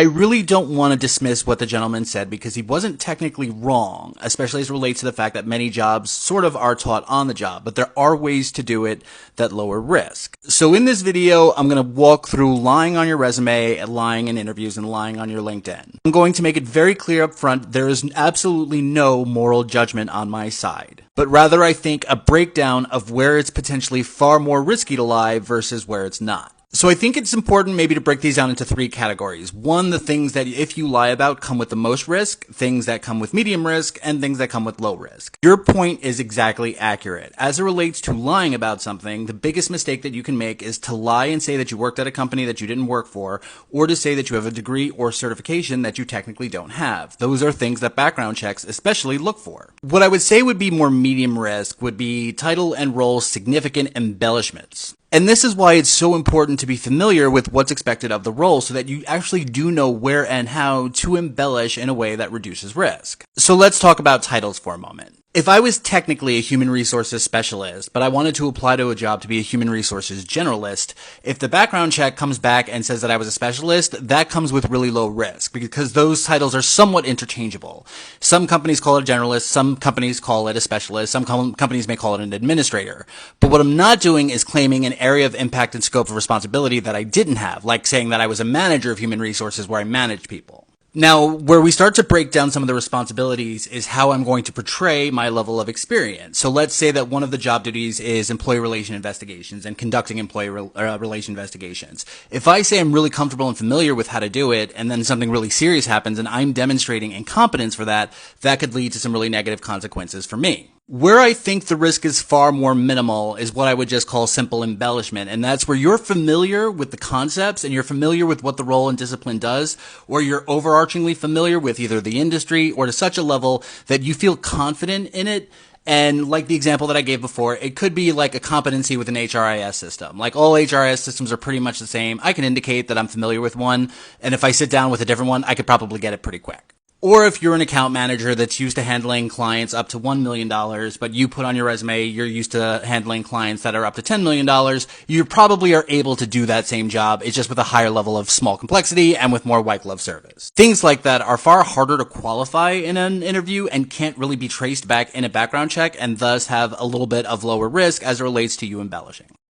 I really don't want to dismiss what the gentleman said because he wasn't technically wrong, especially as it relates to the fact that many jobs sort of are taught on the job, but there are ways to do it that lower risk. So in this video, I'm going to walk through lying on your resume, lying in interviews, and lying on your LinkedIn. I'm going to make it very clear up front, there is absolutely no moral judgment on my side, but rather I think a breakdown of where it's potentially far more risky to lie versus where it's not. So I think it's important maybe to break these down into three categories. One, the things that if you lie about come with the most risk, things that come with medium risk, and things that come with low risk. Your point is exactly accurate. As it relates to lying about something, the biggest mistake that you can make is to lie and say that you worked at a company that you didn't work for, or to say that you have a degree or certification that you technically don't have. Those are things that background checks especially look for. What I would say would be more medium risk would be title and role significant embellishments. And this is why it's so important to be familiar with what's expected of the role so that you actually do know where and how to embellish in a way that reduces risk. So let's talk about titles for a moment. If I was technically a human resources specialist, but I wanted to apply to a job to be a human resources generalist, if the background check comes back and says that I was a specialist, that comes with really low risk because those titles are somewhat interchangeable. Some companies call it a generalist, some companies call it a specialist, some companies may call it an administrator. But what I'm not doing is claiming an area of impact and scope of responsibility that I didn't have, like saying that I was a manager of human resources where I managed people. Now, where we start to break down some of the responsibilities is how I'm going to portray my level of experience. So let's say that one of the job duties is employee relation investigations and conducting employee relation investigations. If I say I'm really comfortable and familiar with how to do it, and then something really serious happens and I'm demonstrating incompetence for that, that could lead to some really negative consequences for me. Where I think the risk is far more minimal is what I would just call simple embellishment. And that's where you're familiar with the concepts and you're familiar with what the role and discipline does, or you're overarchingly familiar with either the industry or to such a level that you feel confident in it. And like the example that I gave before, it could be like a competency with an HRIS system. Like all HRIS systems are pretty much the same. I can indicate that I'm familiar with one. And if I sit down with a different one, I could probably get it pretty quick. Or if you're an account manager that's used to handling clients up to $1 million, but you put on your resume you're used to handling clients that are up to $10 million, you probably are able to do that same job. It's just with a higher level of small complexity and with more white glove service. Things like that are far harder to qualify in an interview and can't really be traced back in a background check and thus have a little bit of lower risk as it relates to you embellishing.